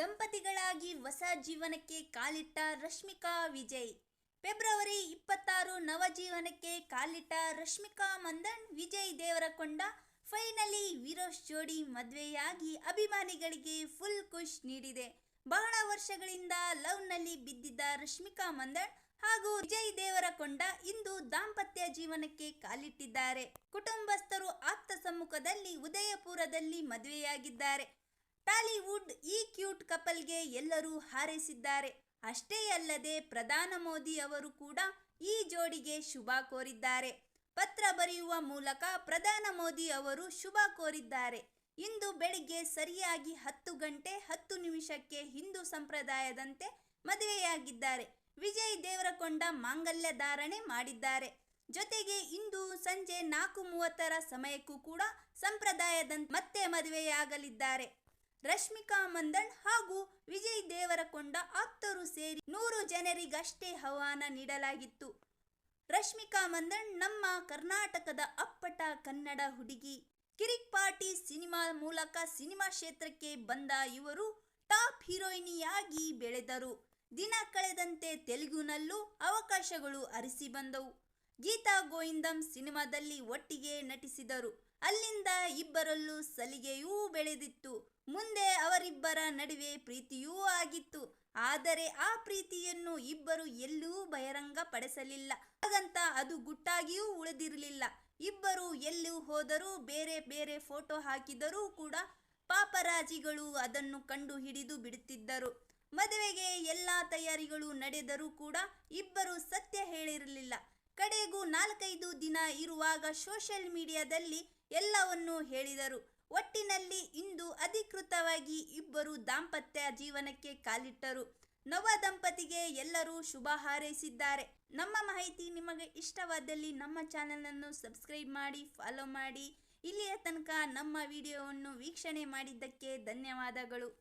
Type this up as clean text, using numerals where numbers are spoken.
ದಂಪತಿಗಳಾಗಿ ಹೊಸ ಜೀವನಕ್ಕೆ ಕಾಲಿಟ್ಟ ರಶ್ಮಿಕಾ ವಿಜಯ್. ಫೆಬ್ರವರಿ 26 ನವಜೀವನಕ್ಕೆ ಕಾಲಿಟ್ಟ ರಶ್ಮಿಕಾ ಮಂದಣ್ಣ ವಿಜಯ್ ದೇವರಕೊಂಡ. ಫೈನಲಿ ವಿರೋಶ್ ಜೋಡಿ ಮದುವೆಯಾಗಿ ಅಭಿಮಾನಿಗಳಿಗೆ ಫುಲ್ ಖುಷ್ ನೀಡಿದೆ. ಬಹಳ ವರ್ಷಗಳಿಂದ ಲವ್ನಲ್ಲಿ ಬಿದ್ದಿದ್ದ ರಶ್ಮಿಕಾ ಮಂದಣ್ಣ ಹಾಗೂ ವಿಜಯ್ ದೇವರಕೊಂಡ ಇಂದು ದಾಂಪತ್ಯ ಜೀವನಕ್ಕೆ ಕಾಲಿಟ್ಟಿದ್ದಾರೆ. ಕುಟುಂಬಸ್ಥರು ಆಪ್ತ ಸಮ್ಮುಖದಲ್ಲಿ ಉದಯಪುರದಲ್ಲಿ ಮದುವೆಯಾಗಿದ್ದಾರೆ. ಟಾಲಿವುಡ್ ಈ ಕ್ಯೂಟ್ ಕಪಲ್ಗೆ ಎಲ್ಲರೂ ಹಾರೈಸಿದ್ದಾರೆ. ಅಷ್ಟೇ ಅಲ್ಲದೆ ಪ್ರಧಾನಿ ಮೋದಿ ಅವರು ಕೂಡ ಈ ಜೋಡಿಗೆ ಶುಭ ಕೋರಿದ್ದಾರೆ. ಪತ್ರ ಬರೆಯುವ ಮೂಲಕ ಪ್ರಧಾನಿ ಮೋದಿ ಅವರು ಶುಭ ಕೋರಿದ್ದಾರೆ. ಇಂದು ಬೆಳಿಗ್ಗೆ ಸರಿಯಾಗಿ 10 ಗಂಟೆ 10 ನಿಮಿಷಕ್ಕೆ ಹಿಂದೂ ಸಂಪ್ರದಾಯದಂತೆ ಮದುವೆಯಾಗಿದ್ದಾರೆ. ವಿಜಯ್ ದೇವರಕೊಂಡ ಮಾಂಗಲ್ಯ ಧಾರಣೆ ಮಾಡಿದ್ದಾರೆ. ಜೊತೆಗೆ ಇಂದು ಸಂಜೆ 4:30ರ ಸಮಯಕ್ಕೂ ಕೂಡ ಸಂಪ್ರದಾಯದಂತೆ ಮತ್ತೆ ಮದುವೆಯಾಗಲಿದ್ದಾರೆ. ರಶ್ಮಿಕಾ ಮಂದಣ್ಣ ಹಾಗೂ ವಿಜಯ್ ದೇವರಕೊಂಡ ಆಪ್ತರು ಸೇರಿ 100 ಜನರಿಗಷ್ಟೇ ಆಹ್ವಾನ ನೀಡಲಾಗಿತ್ತು. ರಶ್ಮಿಕಾ ಮಂದಣ್ಣ ನಮ್ಮ ಕರ್ನಾಟಕದ ಅಪ್ಪಟ ಕನ್ನಡ ಹುಡುಗಿ. ಕಿರಿಕ್ ಪಾರ್ಟಿ ಸಿನಿಮಾ ಮೂಲಕ ಸಿನಿಮಾ ಕ್ಷೇತ್ರಕ್ಕೆ ಬಂದ ಇವರು ಟಾಪ್ ಹೀರೋಯಿನಿಯಾಗಿ ಬೆಳೆದರು. ದಿನ ಕಳೆದಂತೆ ತೆಲುಗಿನಲ್ಲೂ ಅವಕಾಶಗಳು ಅರಸಿ ಬಂದವು. ಗೀತಾ ಗೋವಿಂದಂ ಸಿನಿಮಾದಲ್ಲಿ ಒಟ್ಟಿಗೆ ನಟಿಸಿದರು. ಅಲ್ಲಿಂದ ಇಬ್ಬರಲ್ಲೂ ಸಲಿಗೆಯೂ ಬೆಳೆದಿತ್ತು. ಮುಂದೆ ಅವರಿಬ್ಬರ ನಡುವೆ ಪ್ರೀತಿಯೂ ಆಗಿತ್ತು. ಆದರೆ ಆ ಪ್ರೀತಿಯನ್ನು ಇಬ್ಬರು ಎಲ್ಲೂ ಬಹಿರಂಗ ಪಡಿಸಲಿಲ್ಲ. ಹಾಗಂತ ಅದು ಗುಟ್ಟಾಗಿಯೂ ಉಳಿದಿರಲಿಲ್ಲ. ಇಬ್ಬರು ಎಲ್ಲೂ ಹೋದರೂ ಬೇರೆ ಬೇರೆ ಫೋಟೋ ಹಾಕಿದರೂ ಕೂಡ ಪಾಪರಾಜಿಗಳು ಅದನ್ನು ಕಂಡು ಹಿಡಿದು ಬಿಡುತ್ತಿದ್ದರು. ಮದುವೆಗೆ ಎಲ್ಲ ತಯಾರಿಗಳು ನಡೆದರೂ ಕೂಡ ಇಬ್ಬರು ಸತ್ಯ ಹೇಳಿರಲಿಲ್ಲ. ಕಡೆಗೂ 4-5 ದಿನ ಇರುವಾಗ ಸೋಷಿಯಲ್ ಮೀಡಿಯಾದಲ್ಲಿ ಎಲ್ಲವನ್ನೂ ಹೇಳಿದರು. ಒಟ್ಟಿನಲ್ಲಿ ಇಂದು ಅಧಿಕೃತವಾಗಿ ಇಬ್ಬರು ದಾಂಪತ್ಯ ಜೀವನಕ್ಕೆ ಕಾಲಿಟ್ಟರು. ನವ ದಂಪತಿಗೆ ಎಲ್ಲರೂ ಶುಭ ಹಾರೈಸಿದ್ದಾರೆ. ನಮ್ಮ ಮಾಹಿತಿ ನಿಮಗೆ ಇಷ್ಟವಾದಲ್ಲಿ ನಮ್ಮ ಚಾನೆಲನ್ನು ಸಬ್ಸ್ಕ್ರೈಬ್ ಮಾಡಿ, ಫಾಲೋ ಮಾಡಿ. ಇಲ್ಲಿಯ ತನಕ ನಮ್ಮ ವಿಡಿಯೋವನ್ನು ವೀಕ್ಷಣೆ ಮಾಡಿದ್ದಕ್ಕೆ ಧನ್ಯವಾದಗಳು.